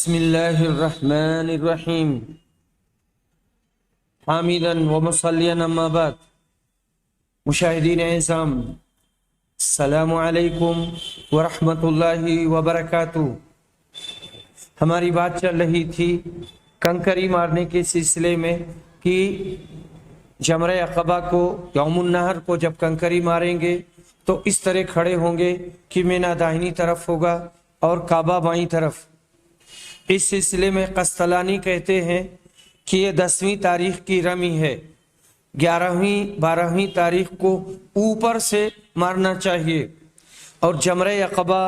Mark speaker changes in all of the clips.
Speaker 1: بسم اللہ الرحمن الرحیم حامدا ومصلیا اما بعد۔ مشاہدین اعظام، السلام علیکم ورحمۃ اللہ وبرکاتہ۔ ہماری بات چل رہی تھی کنکری مارنے کے سلسلے میں کہ جمرہ عقبہ کو یوم النحر کو جب کنکری ماریں گے تو اس طرح کھڑے ہوں گے کہ مینا داہنی طرف ہوگا اور کعبہ بائیں طرف۔ اس سلسلے میں قسطلانی کہتے ہیں کہ یہ 10ویں تاریخ کی رمی ہے، 11ویں 12ویں تاریخ کو اوپر سے مارنا چاہیے۔ اور جمرہ عقبہ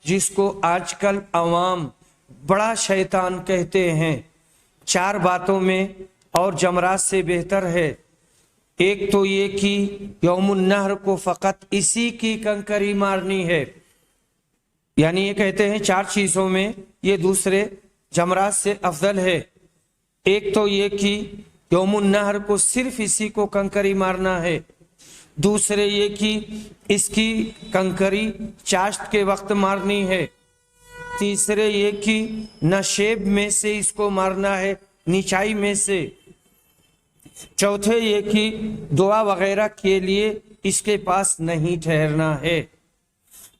Speaker 1: جس کو آج کل عوام بڑا شیطان کہتے ہیں، 4 باتوں میں اور جمرات سے بہتر ہے۔ ایک تو یہ کہ یوم النحر کو فقط اسی کی کنکری مارنی ہے، یعنی یہ کہتے ہیں 4 چیزوں میں یہ دوسرے جمرات سے افضل ہے۔ ایک تو یہ کہ یوم النحر کو صرف اسی کو کنکری مارنا ہے، دوسرے یہ کہ اس کی کنکری چاشت کے وقت مارنی ہے، تیسرے یہ کہ نشیب میں سے اس کو مارنا ہے، نیچائی میں سے، چوتھے یہ کہ دعا وغیرہ کے لیے اس کے پاس نہیں ٹھہرنا ہے،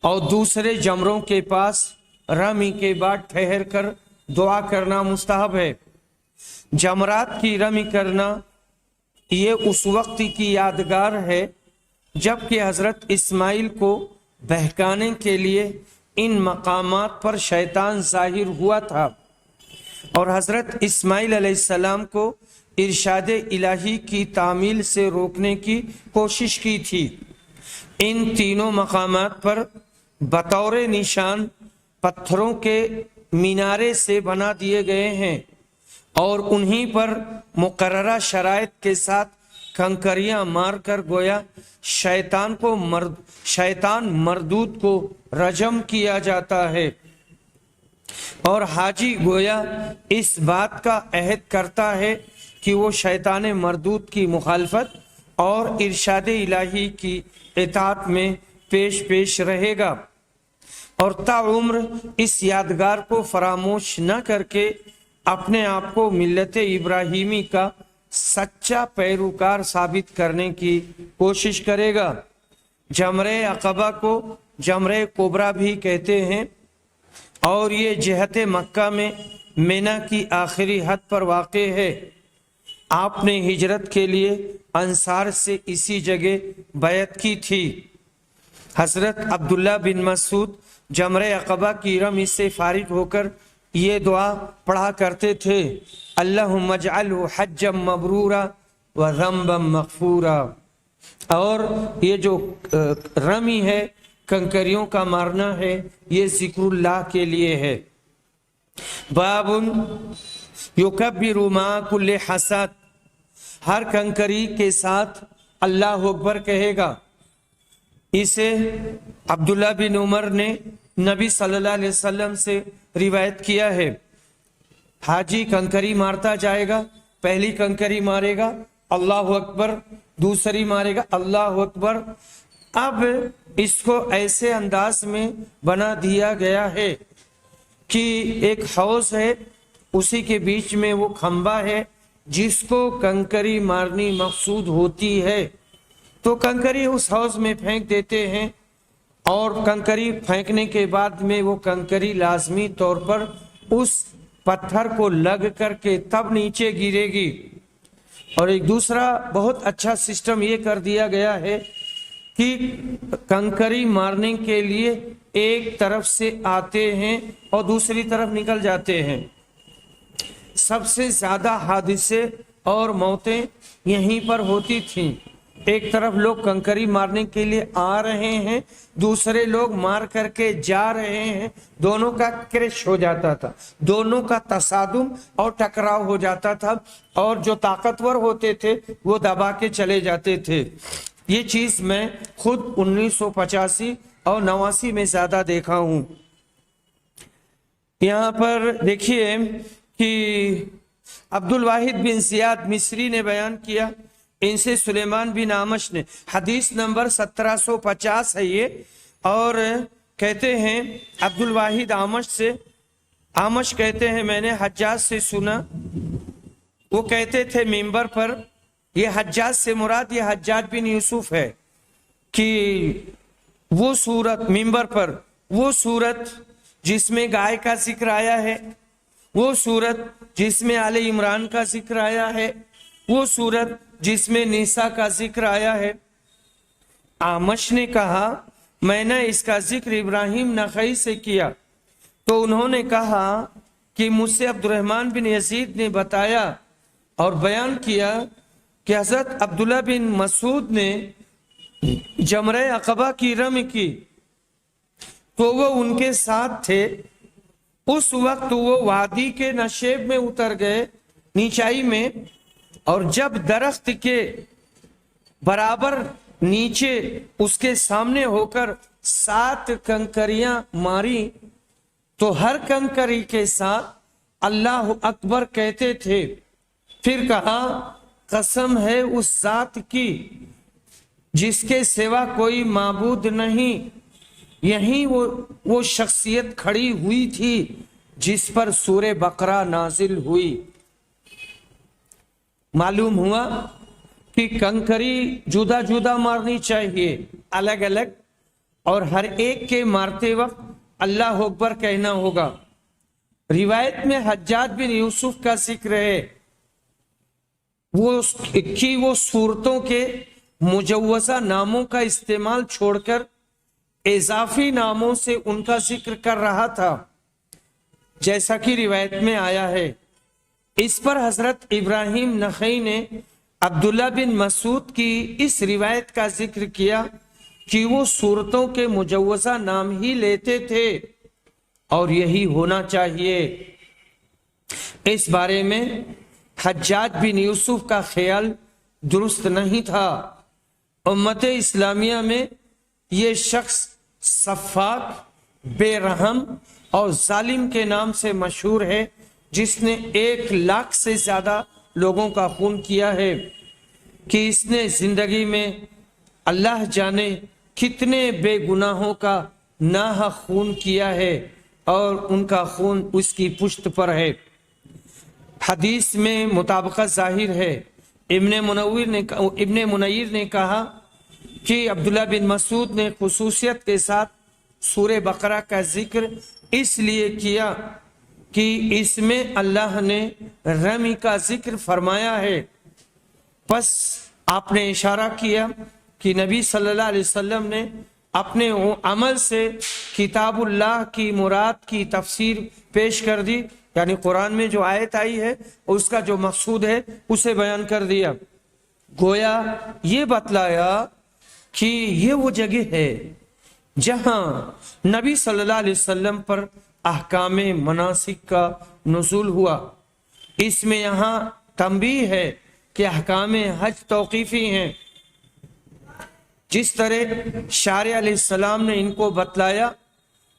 Speaker 1: اور دوسرے جمروں کے پاس رمی کے بعد ٹھہر کر دعا کرنا مستحب ہے۔ جمرات کی رمی کرنا یہ اس وقت کی یادگار ہے جب کہ حضرت اسماعیل کو بہکانے کے لیے ان مقامات پر شیطان ظاہر ہوا تھا اور حضرت اسماعیل علیہ السلام کو ارشاد الہی کی تعمیل سے روکنے کی کوشش کی تھی۔ ان تینوں مقامات پر بطور نشان پتھروں کے مینارے سے بنا دیے گئے ہیں اور انہی پر مقررہ شرائط کے ساتھ کنکریاں مار کر گویا شیطان مردود کو رجم کیا جاتا ہے، اور حاجی گویا اس بات کا عہد کرتا ہے کہ وہ شیطان مردود کی مخالفت اور ارشاد الہی کی اطاعت میں پیش رہے گا، اور تا عمر اس یادگار کو فراموش نہ کر کے اپنے آپ کو ملت ابراہیمی کا سچا پیروکار ثابت کرنے کی کوشش کرے گا۔ جمرہ عقبہ کو جمرہ کبریٰ بھی کہتے ہیں، اور یہ جہت مکہ میں مینا کی آخری حد پر واقع ہے۔ آپ نے ہجرت کے لیے انصار سے اسی جگہ بیعت کی تھی۔ حضرت عبداللہ بن مسعود جمرہ عقبہ کی رمی سے فارغ ہو کر یہ دعا پڑھا کرتے تھے: اللہم اجعلہ حجا مبرورا وذنبا مغفورا۔ اور یہ جو رمی ہے، کنکریوں کا مارنا ہے، یہ ذکر اللہ کے لیے ہے۔ باب یکبر مع کل حسد، ہر کنکری کے ساتھ اللہ اکبر کہے گا۔ اسے عبداللہ بن عمر نے نبی صلی اللہ علیہ وسلم سے روایت کیا ہے۔ حاجی کنکری مارتا جائے گا، پہلی کنکری مارے گا اللہ اکبر، دوسری مارے گا اللہ اکبر۔ اب اس کو ایسے انداز میں بنا دیا گیا ہے کہ ایک حوض ہے، اسی کے بیچ میں وہ کھمبا ہے جس کو کنکری مارنی مقصود ہوتی ہے، تو کنکری اس حوض میں پھینک دیتے ہیں، اور کنکری پھینکنے کے بعد میں وہ کنکری لازمی طور پر اس پتھر کو لگ کر کے تب نیچے گرے گی۔ اور ایک دوسرا بہت اچھا سسٹم یہ کر دیا گیا ہے کہ کنکری مارنے کے لیے ایک طرف سے آتے ہیں اور دوسری طرف نکل جاتے ہیں۔ سب سے زیادہ حادثے اور موتیں یہیں پر ہوتی تھیں۔ ایک طرف لوگ کنکری مارنے کے لیے آ رہے ہیں، دوسرے لوگ مار کر کے جا رہے ہیں، دونوں کا کرش ہو جاتا تھا، دونوں کا تصادم اور ٹکراؤ ہو جاتا تھا، اور جو طاقتور ہوتے تھے وہ دبا کے چلے جاتے تھے۔ یہ چیز میں خود 1985 اور 89 میں زیادہ دیکھا ہوں۔ یہاں پر دیکھیے کہ عبد الواحد بن زیاد مصری نے بیان کیا، ان سے سلیمان بن عامش نے، حدیث نمبر 1750 ہے یہ، اور کہتے ہیں عبد الواحد عامش سے आमश कहते हैं मैंने हज्जाज से सुना, वो कहते थे मिंबर पर, ये हज्जाज से मुराद ये हज्जाज बिन यूसुफ है, कि वो सूरत मिंबर पर, वो सूरत जिसमें गाय का जिक्र आया है, वो सूरत जिसमें आले इमरान का जिक्र आया है, वो सूरत जिसमें निसा का जिक्र आया है। आमश ने कहा मैंने इसका जिक्र इब्राहिम नखई से किया, तो उन्होंने कहा कि मुझसे अब्दुर्रहमान बिन यजीद ने बताया और बयान किया कि हजरत अब्दुल्ला बिन मसूद ने जमरे अकबा की रमी की, तो वो उनके साथ थे। उस वक्त वो वादी के नशेब में उतर गए, नीचाई में, और जब दरख्त के बराबर नीचे उसके सामने होकर 7 कंकरियां मारी, तो हर कंकरी के साथ अल्लाह अकबर कहते थे। फिर कहा कसम है उस जात की जिसके सिवा कोई माबूद नहीं। यहीं वो शख्सियत खड़ी हुई थी जिस पर सूरे बकरा नाजिल हुई। मालूम हुआ कि कंकरी जुदा जुदा मारनी चाहिए, अलग अलग, और हर एक के मारते वक्त अल्लाह अकबर कहना होगा। रिवायत में हज्जाज बिन यूसुफ का जिक्र है, वो सूरतों के मुजव्वजा नामों का इस्तेमाल छोड़कर इजाफी नामों से उनका जिक्र कर रहा था, जैसा कि रिवायत में आया है। इस पर हजरत इब्राहिम नखई ने अब्दुल्ला बिन मसूद की इस रिवायत का जिक्र किया कि वो सूरतों के मुजव्वजा नाम ही लेते थे और यही होना चाहिए। इस बारे में हज्जाज बिन यूसुफ का ख्याल दुरुस्त नहीं था। उम्मत इस्लामिया में ये शख्स सफ़ाक, बेरहम और जालिम के नाम से मशहूर है, जिसने 1 लाख से ज्यादा लोगों का खून किया है, कि इसने जिंदगी में अल्लाह जाने कितने बेगुनाहों का नाहक खून किया है और उनका खून उसकी पुश्त पर है। हदीस में मुताबिकत जाहिर है। इब्ने मुनय्यिर ने कहा कि अब्दुल्ला बिन मसूद ने खुसूसियत के साथ सूरे बकरा का जिक्र इसलिए किया कि इसमें अल्लाह ने रमी का जिक्र फरमाया है। बस आपने इशारा किया कि नबी सल्लल्लाहु अलैहि वसल्लम ने अपने अमल से किताबुल्लाह की मुराद की तफसीर पेश कर दी, यानी कुरान में जो आयत आई है उसका जो मकसूद है उसे बयान कर दिया। गोया ये बतलाया कि ये वो जगह है जहां नबी सल्लल्लाहु अलैहि वसल्लम पर अहकामे मनासिक का नुज़ूल हुआ। इसमें यहाँ तंबीह है कि अहकामे हज तौक़ीफ़ी हैं। जिस तरह शारिअ अलैहिस्सलाम ने इनको बतलाया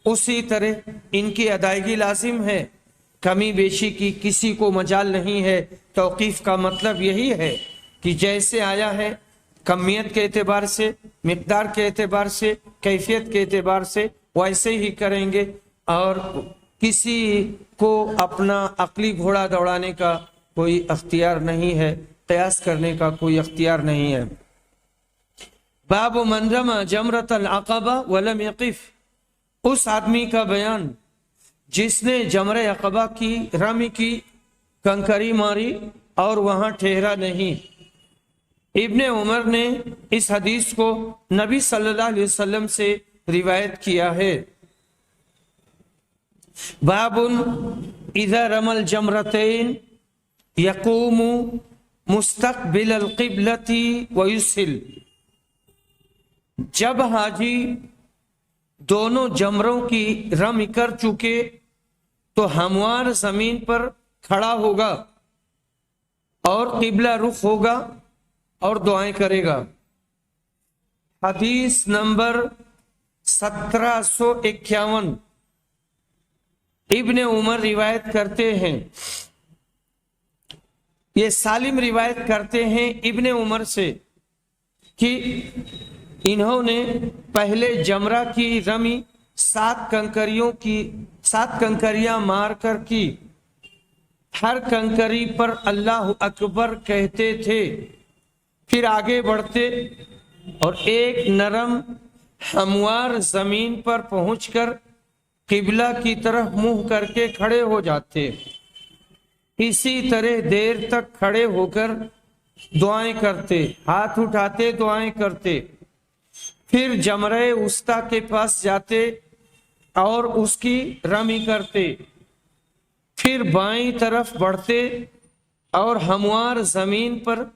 Speaker 1: उसी तरह इनकी अदायगी लाजिम है। कमी बेशी की किसी को मजाल नहीं है। तौक़ीफ़ का मतलब यही है कि जैसे आया है कमियत के एतबार से, मिक़दार के एतबार से, कैफियत के एतबार से वैसे ही करेंगे, और किसी को अपना अक्ली घोड़ा दौड़ाने का कोई अख्तियार नहीं है, क़यास करने का कोई अख्तियार नहीं है। बाब मन रमा जमरतल अक़बा वलम यक़िफ़, उस आदमी का बयान जिसने जमरे अक़बा की रमी की, कंकरी मारी और वहां ठहरा नहीं। इब्ने उमर ने इस हदीस को नबी सल्लल्लाहु अलैहि वसल्लम से रिवायत किया है। बाबुन इज़ा रमल जमरतैन यक़ूमु मुस्तक़बिलल क़िबलति व युस्हिल, जब हाजी दोनों जमरों की रमी कर चुके तो हमवार जमीन पर खड़ा होगा और किबला रुख होगा और दुआएं करेगा। हदीस नंबर 1751 इब्ने उमर रिवायत करते हैं, ये सालिम रिवायत करते हैं इब्ने उमर से कि इन्होंने पहले जमरा की रमी 7 कंकरियां मार कर की। हर कंकरी पर अल्लाह अकबर कहते थे, फिर आगे बढ़ते और एक नरम हमवार जमीन पर पहुंचकर किबला की तरफ मुंह करके खड़े हो जाते। इसी तरह देर तक खड़े होकर दुआएं करते, हाथ उठाते दुआएं करते। फिर जमरे उस्ता के पास जाते और उसकी रमी करते। फिर बाईं तरफ बढ़ते और हमवार जमीन पर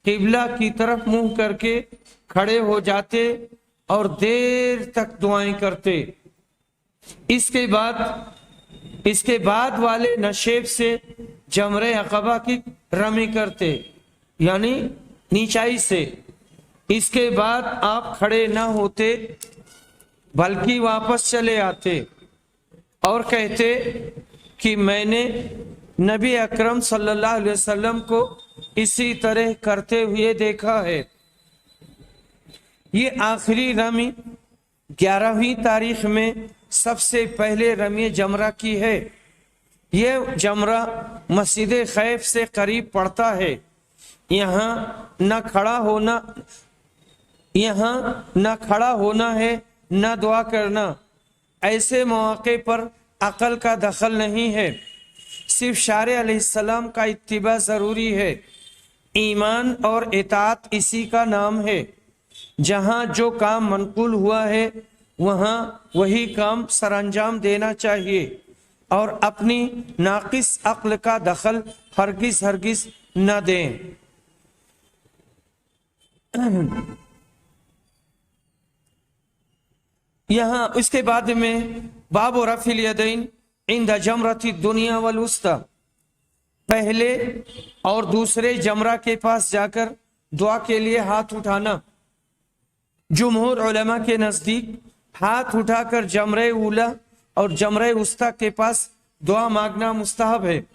Speaker 1: किबला की तरफ मुंह करके खड़े हो जाते और देर तक दुआएं करते। इसके बाद वाले नशेब से जमरे अक़बा की रमी करते, यानी नीचाई से। इसके बाद आप खड़े ना होते बल्कि वापस चले आते और कहते कि मैंने नबी अकरम सल्लल्लाहु अलैहि वसल्लम को इसी तरह करते हुए देखा है। ये आखिरी रमी 11वीं तारीख में सबसे पहले रमी जमरा की है। यह जमरा मस्जिद खैफ से करीब पड़ता है। यहाँ न खड़ा होना है न दुआ करना। ऐसे मौके पर अकल का दखल नहीं है, सिर्फ शारे अलैहिस्सलाम का इत्तिबा जरूरी है। ईमान और इताअत इसी का नाम है। जहाँ जो काम मनकूल हुआ है वहाँ वही काम सरअंजाम देना चाहिए और अपनी नाकिस अक्ल का दखल हरगिज न दें। यहाँ इसके बाद में बाब रफिल यदैन इंद जमरती दुनिया वल उस्ता, पहले और दूसरे जमरा के पास जाकर दुआ के लिए हाथ उठाना। जुमहूर उलमा के नजदीक हाथ उठाकर जमरे उला और जमरे उस्ता के पास दुआ मांगना मुस्तहब है।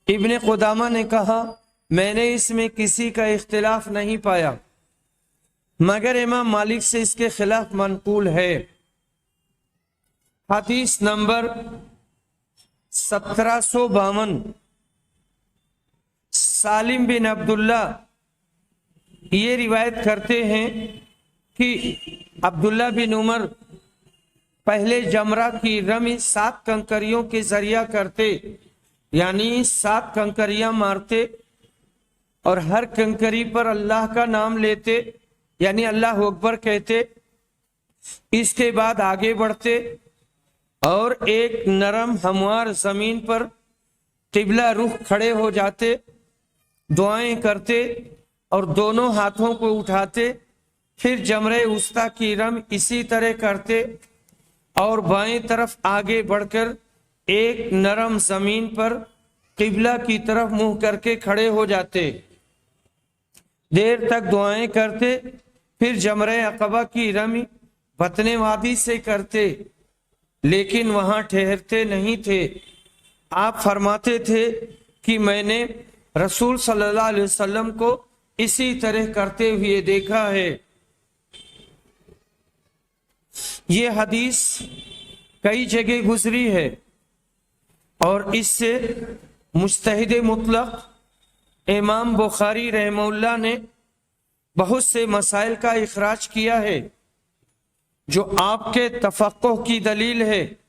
Speaker 1: इब्ने कुदामा ने कहा, मैंने इसमें किसी का इख्तिलाफ नहीं पाया, मगर इमाम मालिक से इसके खिलाफ मनकूल है। हदीस नंबर 1752, सालिम बिन अब्दुल्ला ये रिवायत करते हैं कि अब्दुल्ला बिन उमर पहले जमरा की रमी 7 कंकरियों के जरिया करते, यानी 7 कंकरियां मारते और हर कंकरी पर अल्लाह का नाम लेते, यानी अल्लाह अकबर कहते। इसके बाद आगे बढ़ते और एक नरम हमवार जमीन पर किबला रुख खड़े हो जाते, दुआएं करते और दोनों हाथों को उठाते। फिर जमरे उस्ता की रम इसी तरह करते और बाएं तरफ आगे बढ़कर एक नरम जमीन पर किबला की तरफ मुंह करके खड़े हो जाते, देर तक दुआएं करते। फिर जमरे अक़बा की रमी बतने वादी से करते, लेकिन वहां ठहरते नहीं थे। आप फरमाते थे कि मैंने रसूल सल्लल्लाहु अलैहि वसल्लम को इसी तरह करते हुए देखा है। ये हदीस कई जगह गुजरी है और इससे मुज्तहिद मुतलक इमाम बुखारी रहमहुल्लाह ने बहुत से मसाइल का इखराज किया है जो आपके तफक्कुह की दलील है।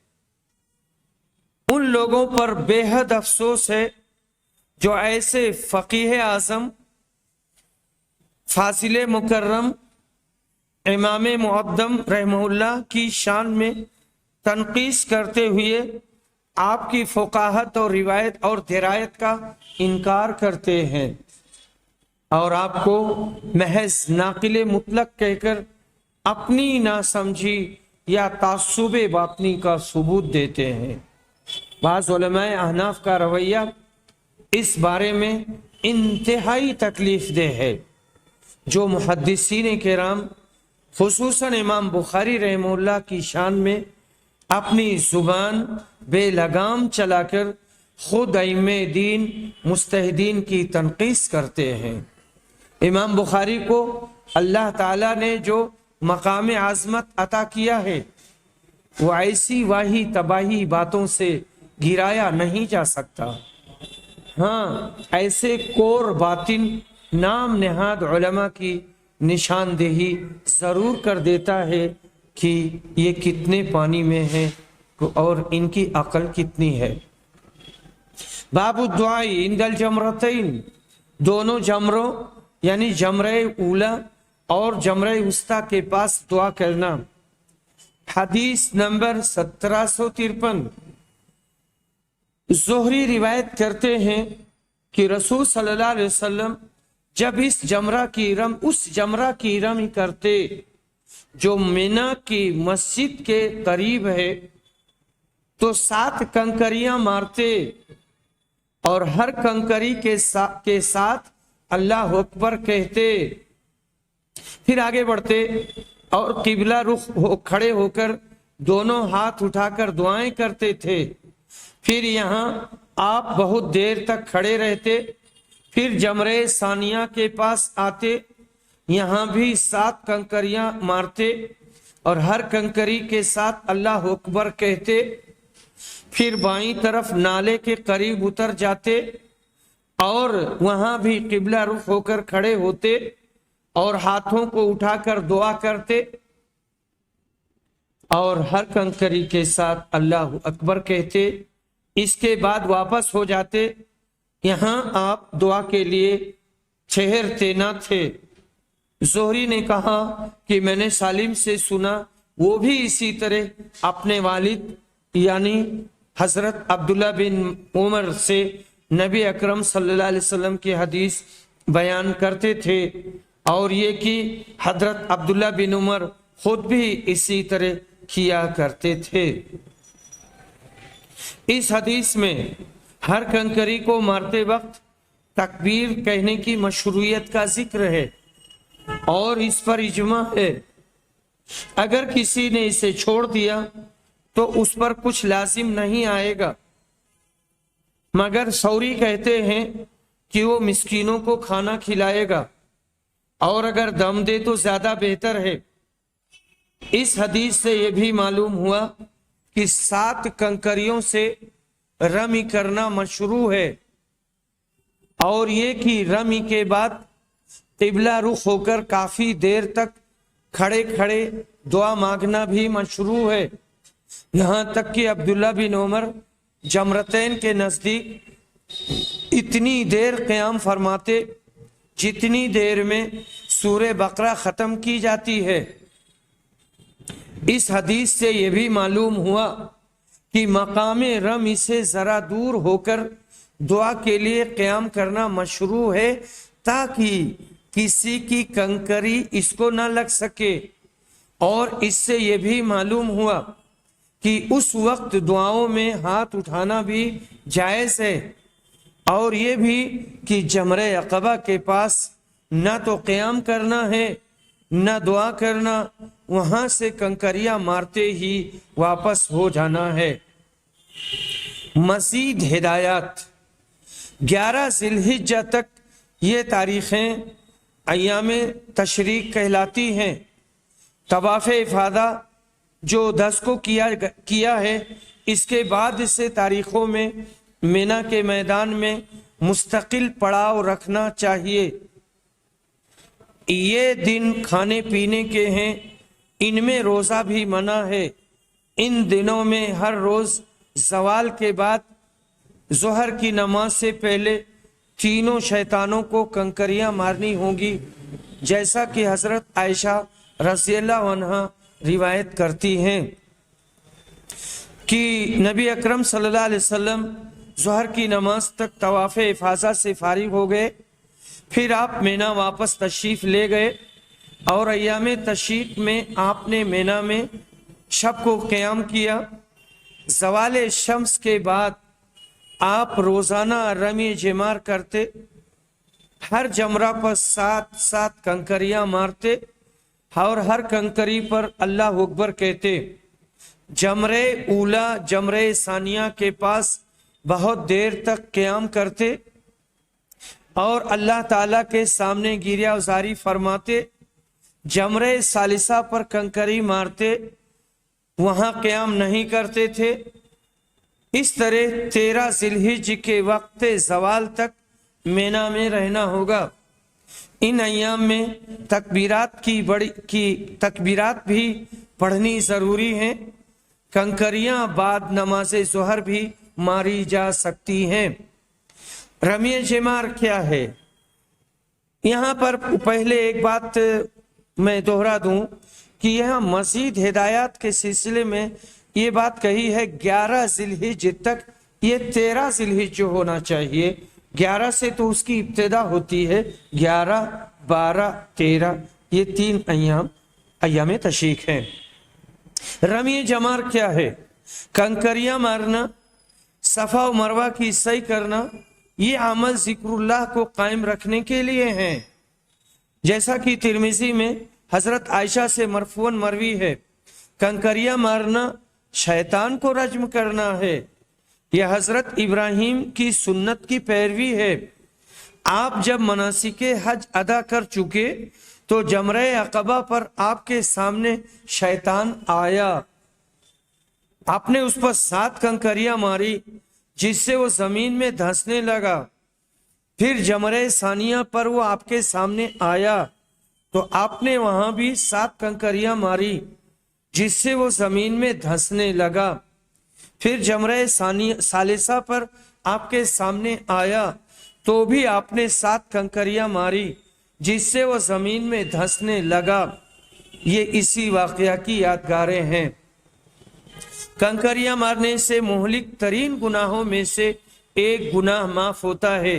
Speaker 1: उन लोगों पर बेहद अफसोस है जो ऐसे फकीह आजम फासिले मुकर्रम इमाम मुअद्दम रहमहुल्लाह की शान में तनकीस करते हुए आपकी फ़ुकाहत और रिवायत और दिरायत का इनकार करते हैं और आपको महज नाकिले मुतलक कहकर अपनी नासमझी या तासुबे बातनी का सबूत देते हैं। बाज़ उलमाए अहनाफ का रवैया इस बारे में इंतहाई तकलीफ दे है। जो मुहद्दिसीन किराम खुसूसन इमाम बुखारी रहमहुल्लाह की शान में अपनी जुबान बेलगाम चलाकर खुद अइम्मे दीन मुस्तहिदीन की तनकीस करते हैं। इमाम बुखारी को अल्लाह ताला ने जो मकाम आज़मत अता किया है وہ ایسی واہی تباہی باتوں سے گرایا نہیں جا سکتا۔ ہاں ایسے کور باطن نام نہاد علماء کی نشاندہی ضرور کر دیتا ہے کہ یہ کتنے پانی میں ہیں اور ان کی عقل کتنی ہے۔ باب الدعاء عند الجمرتین، دونوں جمروں یعنی جمرہ اولا اور جمرہ وسطیٰ کے پاس دعا کرنا۔ حدیث نمبر 1753، زہری روایت کرتے ہیں کہ رسول صلی اللہ علیہ وسلم جب اس جمرہ کی رمی کرتے جو مینا کی مسجد کے قریب ہے تو 7 کنکریاں مارتے اور ہر کنکری کے ساتھ اللہ اکبر کہتے، پھر آگے بڑھتے اور قبلہ رخ کھڑے ہو کر دونوں ہاتھ اٹھا کر دعائیں کرتے تھے۔ پھر یہاں آپ بہت دیر تک کھڑے رہتے، پھر جمرہ ثانیہ کے پاس آتے، یہاں بھی 7 کنکریاں مارتے اور ہر کنکری کے ساتھ اللہ اکبر کہتے، پھر بائیں طرف نالے کے قریب اتر جاتے اور وہاں بھی قبلہ رخ ہو کر کھڑے ہوتے اور ہاتھوں کو اٹھا کر دعا کرتے اور ہر کنکری کے ساتھ اللہ اکبر کہتے۔ اس کے بعد واپس ہو جاتے، یہاں آپ دعا کے لیے ٹھہرتے نہ تھے۔ زہری نے کہا کہ میں نے سالم سے سنا، وہ بھی اسی طرح اپنے والد یعنی حضرت عبداللہ بن عمر سے نبی اکرم صلی اللہ علیہ وسلم کی حدیث بیان کرتے تھے، اور یہ کہ حضرت عبداللہ بن عمر خود بھی اسی طرح کیا کرتے تھے۔ اس حدیث میں ہر کنکری کو مارتے وقت تکبیر کہنے کی مشروعیت کا ذکر ہے اور اس پر اجماع ہے۔ اگر کسی نے اسے چھوڑ دیا تو اس پر کچھ لازم نہیں آئے گا، مگر ثوری کہتے ہیں کہ وہ مسکینوں کو کھانا کھلائے گا اور اگر دم دے تو زیادہ بہتر ہے۔ اس حدیث سے یہ بھی معلوم ہوا کہ 7 کنکریوں سے رمی کرنا مشروع ہے، اور یہ کہ رمی کے بعد قبلہ رخ ہو کر کافی دیر تک کھڑے کھڑے دعا مانگنا بھی مشروع ہے، یہاں تک کہ عبداللہ بن عمر جمرتین کے نزدیک اتنی دیر قیام فرماتے جتنی دیر میں سورہ بقرہ ختم کی جاتی ہے۔ اس حدیث سے یہ بھی معلوم ہوا کہ مقام رمی سے ذرا دور ہو کر دعا کے لیے قیام کرنا مشروع ہے، تاکہ کسی کی کنکری اس کو نہ لگ سکے، اور اس سے یہ بھی معلوم ہوا کہ اس وقت دعاؤں میں ہاتھ اٹھانا بھی جائز ہے، اور یہ بھی کہ جمرہ عقبہ کے پاس نہ تو قیام کرنا ہے نہ دعا کرنا، وہاں سے کنکریاں مارتے ہی واپس ہو جانا ہے۔ مزید ہدایات، 11 ذی الحجہ تک یہ تاریخیں ایام تشریق کہلاتی ہیں۔ طواف افاضہ جو 10 کو کیا ہے، اس کے بعد سے تاریخوں میں مینا کے میدان میں مستقل پڑاؤ رکھنا چاہیے۔ یہ دن کھانے پینے کے ہیں، ان میں روزہ بھی منع ہے۔ ان دنوں میں ہر روز زوال کے بعد ظہر کی نماز سے پہلے تینوں شیطانوں کو کنکریاں مارنی ہوں گی، جیسا کہ حضرت عائشہ رضی اللہ عنہا روایت کرتی ہیں کہ نبی اکرم صلی اللہ علیہ وسلم ظہر کی نماز تک طواف افاضہ سے فارغ ہو گئے، پھر آپ مینا واپس تشریف لے گئے، اور ایام تشریق میں آپ نے مینا میں شب کو قیام کیا۔ زوال شمس کے بعد آپ روزانہ رمی جمار کرتے، ہر جمرہ پر 7 کنکریاں مارتے اور ہر کنکری پر اللہ اکبر کہتے۔ جمرہ اولا جمرہ ثانیہ کے پاس بہت دیر تک قیام کرتے اور اللہ تعالیٰ کے سامنے گریہ وزاری فرماتے۔ جمرہ ثالثہ پر کنکری مارتے वहां क़याम नहीं करते थे। इस तरह 13 ज़िलहिज के वक्त ज़वाल तक मीना में रहना होगा। इन अय्याम में तकबीरात भी पढ़नी ज़रूरी है। कंकरियां बाद नमाज ज़ोहर भी मारी जा सकती हैं। रमी जमार क्या है? यहाँ पर पहले एक बात मैं दोहरा दूं कि यह मजीद हिदायत के सिलसिले में ये बात कही है 11 ज़िलहिज तक, ये 13 ज़िलहिज जो होना चाहिए, 11 से तो उसकी इब्तिदा होती है, 11, 12, 13 ये 3 अय्याम तशरीक हैं। रमी जमार क्या है? कंकरियां मारना, सफा और मरवा की सही करना, ये अमल जिक्रुल्लाह को कायम रखने के लिए हैं। जैसा कि तिरमिजी में हजरत आयशा से मरफून मरवी है, कंकरियां मारना शैतान को रज्म करना है। यह हजरत इब्राहिम की सुन्नत की पैरवी है। आप जब मनासिके हज अदा कर चुके तो जमरे अक़बा पर आपके सामने शैतान आया, आपने उस पर 7 कंकरियां मारी जिससे वो जमीन में धंसने लगा। फिर जमरे सानिया पर वो आपके सामने आया तो आपने वहां भी 7 कंकरियां मारी जिससे वो जमीन में धंसने लगा। फिर जमरे सालिसा पर आपके सामने आया तो भी आपने 7 कंकरियां मारी जिससे वो जमीन में धंसने लगा। ये इसी वाकया की यादगारें हैं। कंकरियां मारने से मुहलिक तरीन गुनाहों में से एक गुनाह माफ होता है।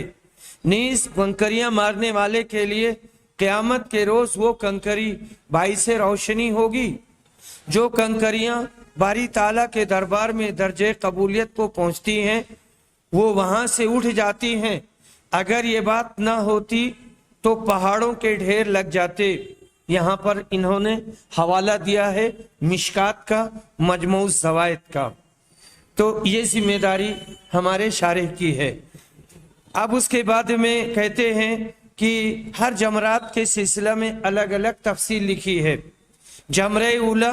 Speaker 1: नीज कंकरियां मारने वाले के लिए क़यामत के रोज वो कंकरी बाइस रोशनी होगी। जो कंकरियां बारी ताला के दरबार में दर्जे कबूलियत को पहुंचती हैं वो वहां से उठ जाती हैं। अगर ये बात ना होती तो पहाड़ों के ढेर लग जाते। यहाँ पर इन्होंने हवाला दिया है मिशकात का, मजमू ज़वाइद का। तो ये जिम्मेदारी हमारे शारिह की है। अब उसके बाद में कहते हैं कि हर जमरात के सिलसिला में अलग अलग तफसील लिखी है। जमरे उला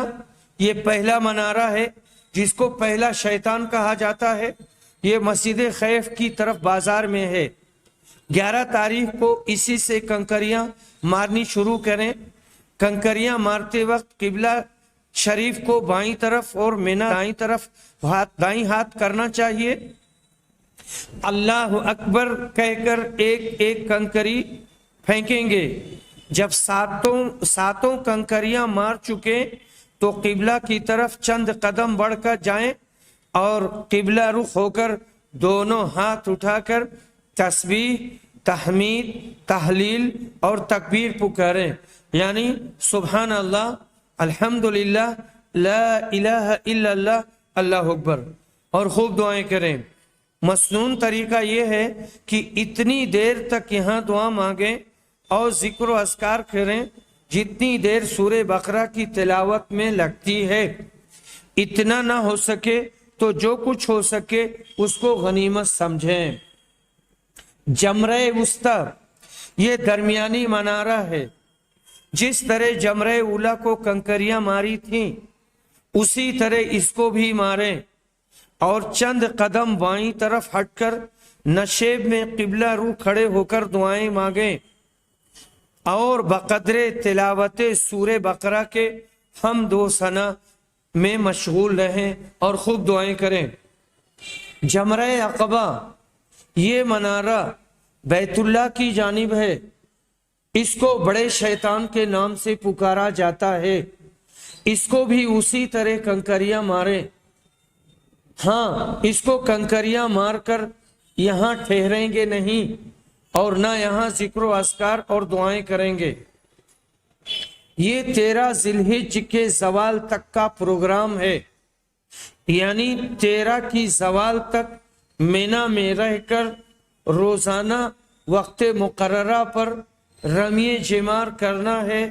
Speaker 1: ये पहला मनारा है जिसको पहला शैतान कहा जाता है। ये मस्जिद खैफ की तरफ बाजार में है। 11 तारीख को इसी से कंकरियां मारनी शुरू करें। कंकरियां मारते वक्त किबला शरीफ को बाईं तरफ और मीना दाईं तरफ दाईं हाथ करना चाहिए। अल्लाह अकबर कहकर एक एक कंकरी फेंकेंगे। जब सातों कंकरियां मार चुके तो किबला की तरफ चंद कदम बढ़कर जाएं और किबला रुख होकर दोनों हाथ उठाकर तस्बीह, तहमीद, तहलील और तकबीर पुकारें, यानी सुभान अल्लाह, अल्हम्दुलिल्लाह, ला इलाहा इल्लल्लाह, अल्लाह अकबर, और खूब दुआएं करें। मसनून तरीका यह है कि इतनी देर तक यहाँ दुआ मांगें और जिक्र व अस्कार करें जितनी देर सूरे बकरा की तिलावत में लगती है। इतना ना हो सके तो जो कुछ हो सके उसको गनीमत समझें। जमरे उस्ता ये दरमियानी मनारा है। जिस तरह जमरे उला को कंकरियां मारी थीं उसी तरह इसको भी मारें और चंद कदम बाईं तरफ हटकर नशेब में किबला रू खड़े होकर दुआएं मांगें और बकदरे तिलावते सूरे बकरा के हम दो सना में मशगूल रहें और खूब दुआएं करें। जमरे अक़बा ये मनारा बैतुल्लाह की जानिब है। इसको बड़े शैतान के नाम से पुकारा जाता है। इसको भी उसी तरह कंकरियां मारे। हाँ, इसको कंकरियां मारकर यहाँ ठहरेंगे नहीं और ना यहाँ जिक्र अस्कार और दुआएं करेंगे। ये 13 ज़िलहिज के ज़वाल तक का प्रोग्राम है, यानी 13 की ज़वाल तक मीना में रहकर रोजाना वक्त मुकर्ररा पर रमी जिमार करना है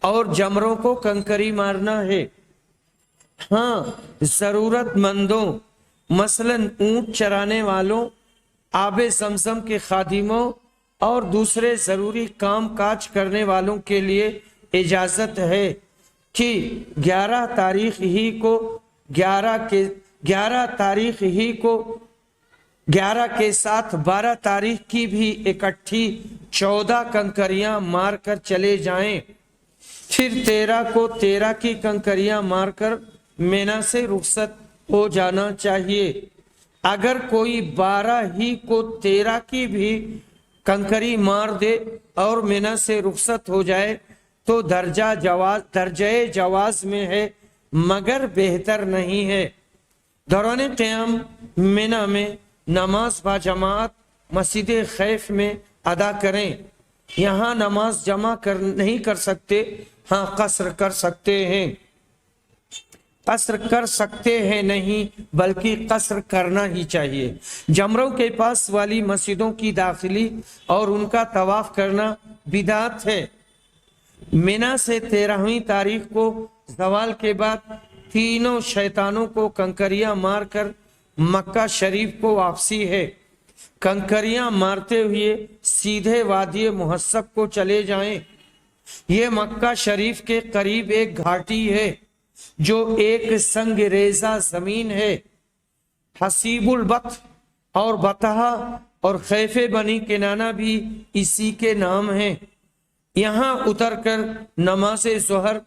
Speaker 1: और जमरों को कंकरी मारना है। हाँ, जरूरतमंदों मसलन ऊंट चराने वालों, आबे ज़मज़म के खादिमों और दूसरे जरूरी काम काज करने वालों के लिए इजाजत है कि 11 तारीख ही को 11 के साथ 12 तारीख की भी इकट्ठी 14 कंकरियां मारकर चले जाएं, फिर 13 को 13 की कंकरियां मारकर मिना से रुखसत हो जाना चाहिए। अगर कोई 12 ही को 13 की भी कंकरी मार दे और मिना से रुखसत हो जाए तो दर्जे जवाज में है, मगर बेहतर नहीं है। दौरान क़याम मिना में नमाज बाजमात मस्जिद खैफ में अदा करें। यहाँ नमाज जमा नहीं कर सकते, हाँ कसर कर सकते हैं। कसर कर सकते हैं नहीं, बल्कि कसर करना ही चाहिए। जमरों के पास वाली मस्जिदों की दाखिली और उनका तवाफ करना बिदात है। मिना से 13वीं तारीख को ज़वाल के बाद तीनों शैतानों को कंकरियां मारकर मक्का शरीफ को वापसी है। कंकरियां मारते हुए सीधे वादी मुहस्सब को चले जाएं। ये मक्का शरीफ के करीब एक घाटी है जो एक संगरेजा जमीन है। हसीबुल बत और बतहा और खैफे बनी किनाना भी इसी के नाम हैं। यहाँ उतरकर नमाज ज़ोहर,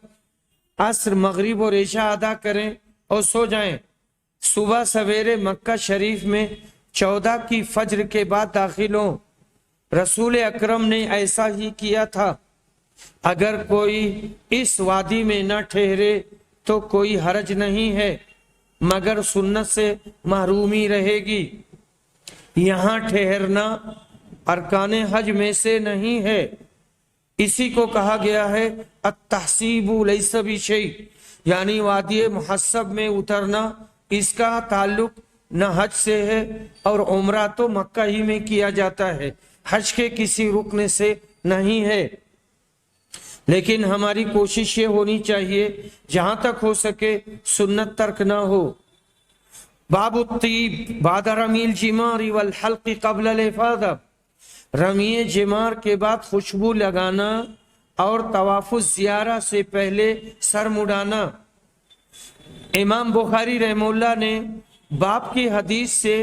Speaker 1: असर, मगरिब और इशा अदा करें और सो जाएं। सुबह सवेरे मक्का शरीफ में 14 की फज्र के बाद दाखिल हों। रसूल अकरम ने ऐसा ही किया था। अगर कोई इस वादी में न ठहरे तो कोई हरज नहीं है, मगर सुन्नत से महरूमी रहेगी। यहाँ ठहरना अरकान हज में से नहीं है। इसी को कहा गया है अत्तहसीबु लैसा बिशै, यानी वादी मुहस्सब में उतरना, इसका ताल्लुक न हज से है और उम्रा तो मक्का ही में किया जाता है, हज के किसी रुकन से नहीं है। लेकिन हमारी कोशिश ये होनी चाहिए जहां तक हो सके सुन्नत तर्क ना हो। बाबु तीब बाद रमील जिमारी वल हल्क़ी क़ब्ल अल इफ़ादा, रमीए जिमार के बाद खुशबू लगाना और तवाफुज़ ज़ियारा से पहले सर मुड़ाना। इमाम बुखारी रहमहुल्लाह ने बाप की हदीस से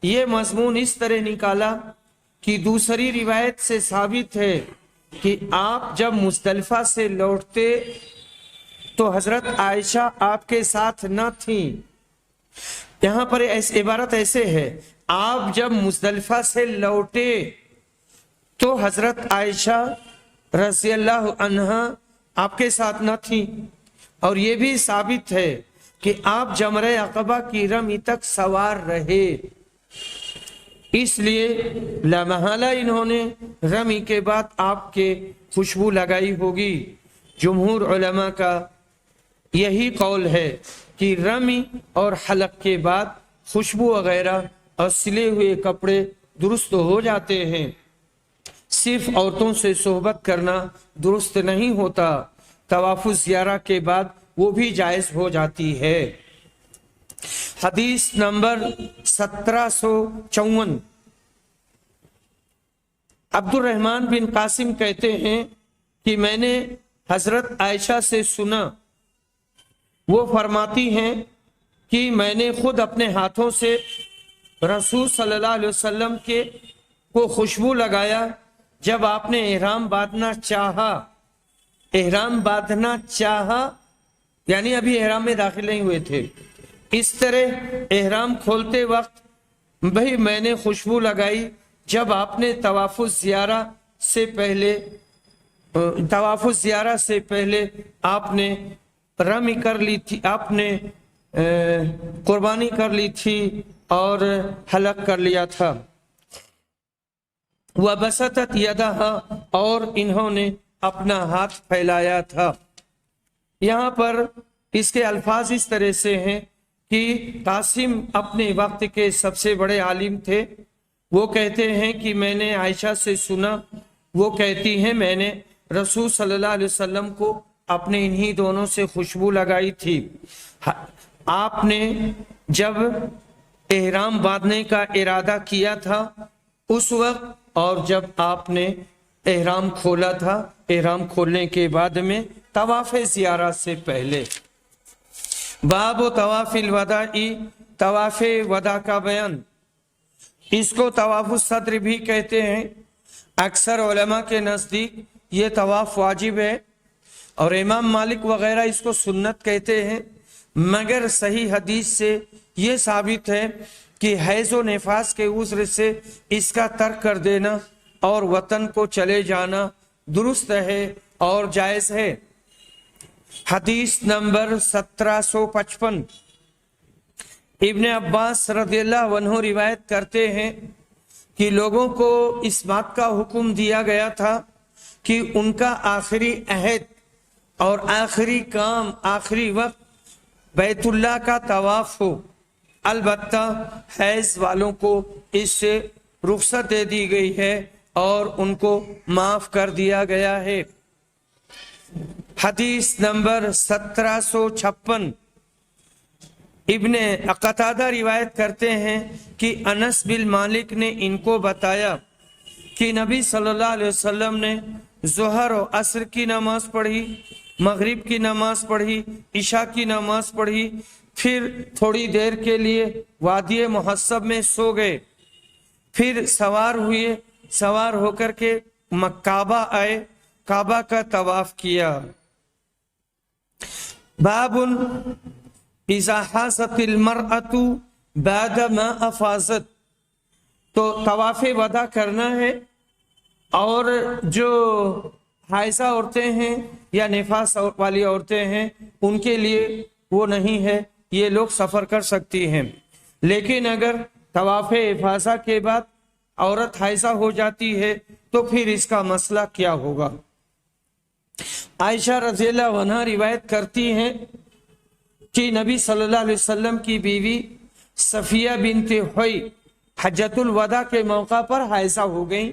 Speaker 1: ये मजमून इस तरह निकाला कि दूसरी रिवायत से साबित है कि आप जब मुज़दलिफ़ा से लौटते तो हजरत आयशा आपके साथ न थी। यहाँ पर इबारत ऐसे है, आप जब मुज़दलिफ़ा से लौटे तो हजरत आयशा रज़ियल्लाहु अन्हा आपके साथ न थी। और ये भी साबित है कि आप जमरे अक़बा की रमी तक सवार रहे, इसलिए लामहला इन्होंने रमी के बाद आपके खुशबू लगाई होगी। जुमहूर उलमा का यही कौल है कि रमी और हलक के बाद खुशबू वगैरह और सिले हुए कपड़े दुरुस्त हो जाते हैं। सिर्फ औरतों से सोहबत करना दुरुस्त नहीं होता, तवाफुज़ ज़ियारा के बाद वो भी जायज हो जाती है। हदीस नंबर 1754। अब्दुर्रहमान बिन कासिम कहते हैं कि मैंने हजरत आयशा से सुना, वो फरमाती हैं कि मैंने खुद अपने हाथों से रसूल सल्लल्लाहु अलैहि वसल्लम के को खुशबू लगाया जब आपने एहराम बांधना चाहा। एहराम बांधना चाहा यानी अभी एहराम में दाखिल नहीं हुए थे। इस तरह एहराम खोलते वक्त भाई मैंने खुशबू लगाई जब आपने तवाफुज़ ज़ियारा से पहले आपने रमी कर ली थी, आपने कुर्बानी कर ली थी और हलक कर लिया था। वह बसतत यदहा, और इन्होंने अपना हाथ फैलाया था। यहाँ पर इसके अल्फाज इस तरह से हैं कि कासिम अपने वक्त के सबसे बड़े आलिम थे। वो कहते हैं कि मैंने आयशा से सुना, वो कहती हैं मैंने रसूल सल्लल्लाहु अलैहि वसल्लम को अपने इन्हीं दोनों से खुशबू लगाई थी। आपने जब एहराम बांधने का इरादा किया था उस वक्त, और जब आपने एहराम खोला था, एहराम खोलने के बाद में तवाफ ज़ियारत से पहले। बाब तवाफिल वदाई, तवाफ वदा का बयान। इसको तवाफ सद्र भी कहते हैं। अक्सर उलमा के नज़दीक ये तवाफ वाजिब है और इमाम मालिक वगैरह इसको सुन्नत कहते हैं, मगर सही हदीस से ये साबित है कि हैज़ व निफास के उज़्र से इसका तर्क कर देना और वतन को चले जाना दुरुस्त है और जायज़ है। हदीस नंबर 1755। इब्ने अब्बास रज़ियल्लाहु अन्हु रिवायत करते हैं कि लोगों को इस बात का हुक्म दिया गया था कि उनका आखिरी अहद और आखिरी काम, आखिरी वक्त बैतुल्लाह का तवाफ हो। अलबत्ता हैज़ वालों को इससे रुख्सत दे दी गई है और उनको माफ कर दिया गया है। हदीस नंबर 1756। इब्ने कतादा रिवायत करते हैं कि अनस बिन मालिक ने इनको बताया कि नबी सल्लल्लाहु अलैहि वसल्लम ने ज़ोहर और असर की नमाज पढ़ी, मगरिब की नमाज पढ़ी, इशा की नमाज पढ़ी, फिर थोड़ी देर के लिए वादी मुहस्सब में सो गए, फिर सवार हुए, सवार होकर के काबा आए, काबा का तवाफ किया। बाबुन इज़ा हाज़तिल मरअतु बाद मा अफ़ाज़त। तो तवाफ़े वदा करना है और जो हाइज़ा औरतें हैं या निफास वाली औरतें हैं उनके लिए वो नहीं है, ये लोग सफ़र कर सकती हैं। लेकिन अगर तवाफ़े इफ़ाज़ा के बाद औरत हाइज़ा हो जाती है तो फिर इसका मसला क्या होगा। आयशा रज़ियल्लाहु अन्हा रिवायत करती हैं कि नबी सल्लल्लाहु अलैहि वसल्लम की बीवी सफिया बिनते हुई हज्जतुल वदा के मौका पर हाइज़ा हो गई,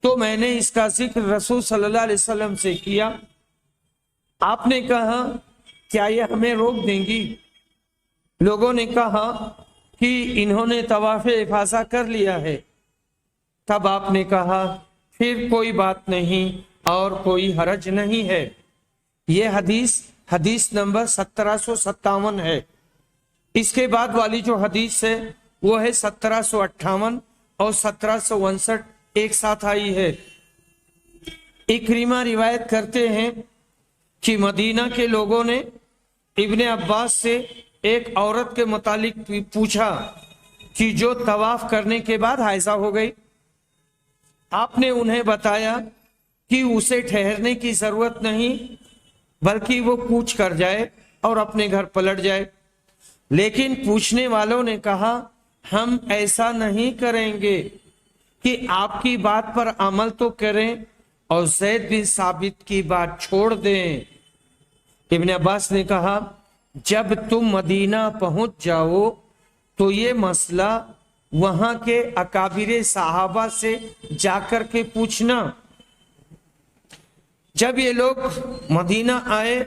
Speaker 1: तो मैंने इसका जिक्र रसूल सल्लल्लाहु अलैहि वसल्लम से किया। आपने कहा क्या ये हमें रोक देंगी? लोगों ने कहा कि इन्होंने तवाफ़े इफ़ाज़ा कर लिया है। तब आपने कहा फिर कोई बात नहीं और कोई हरज नहीं है। ये हदीस नंबर 1757 है। इसके बाद वाली जो हदीस है वो है 1758 और 1759 एक साथ आई है। इकरीमा रिवायत करते हैं कि मदीना के लोगों ने इब्ने अब्बास से एक औरत के मुतालिक पूछा कि जो तवाफ करने के बाद हाइज़ा हो गई। आपने उन्हें बताया कि उसे ठहरने की जरूरत नहीं, बल्कि वो कूच कर जाए और अपने घर पलट जाए। लेकिन पूछने वालों ने कहा हम ऐसा नहीं करेंगे कि आपकी बात पर अमल तो करें और ज़ैद बिन साबित की बात छोड़ दें। इब्ने अब्बास ने कहा जब तुम मदीना पहुंच जाओ तो ये मसला वहां के अकाबिरे साहबा से जाकर के पूछना। जब ये लोग मदीना आए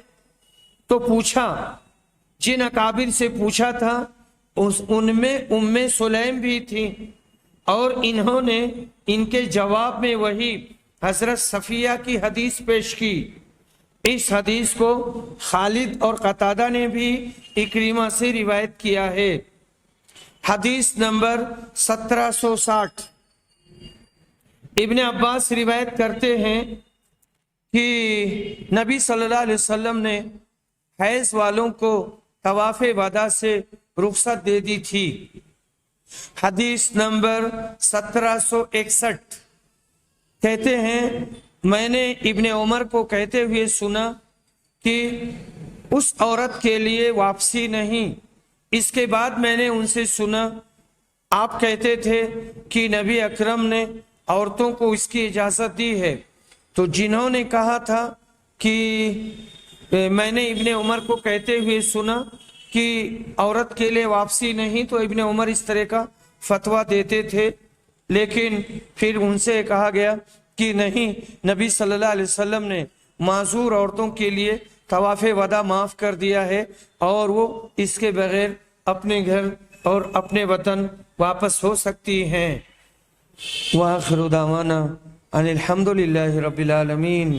Speaker 1: तो पूछा, जिन अकाबिर से पूछा था उनमें उम्मे सुलैम भी थी और इन्होंने इनके जवाब में वही हजरत सफिया की हदीस पेश की। इस हदीस को खालिद और कतादा ने भी इकरीमा से रिवायत किया है। हदीस नंबर 1760। इब्ने अब्बास रिवायत करते हैं कि नबी सल्लल्लाहु अलैहि वसल्लम ने हैज़ वालों को तवाफ़े वदा से रुख्सत दे दी थी। हदीस नंबर 1761 कहते हैं मैंने इब्ने उमर को कहते हुए सुना कि उस औरत के लिए वापसी नहीं। इसके बाद मैंने उनसे सुना आप कहते थे कि नबी अकरम ने औरतों को इसकी इजाज़त दी है। तो जिन्होंने कहा था कि मैंने इब्ने उमर को कहते हुए सुना कि औरत के लिए वापसी नहीं, तो इब्ने उमर इस तरह का फतवा देते थे। लेकिन फिर उनसे कहा गया कि नहीं, नबी सल्लल्लाहु अलैहि वसल्लम ने माजूर औरतों के लिए तवाफ़े वदा माफ़ कर दिया है और वो इसके बगैर अपने घर और अपने वतन वापस हो सकती हैं। व आखिरु दावाना अनिल हम्दुलिल्लाहि रब्बिल आलमीन।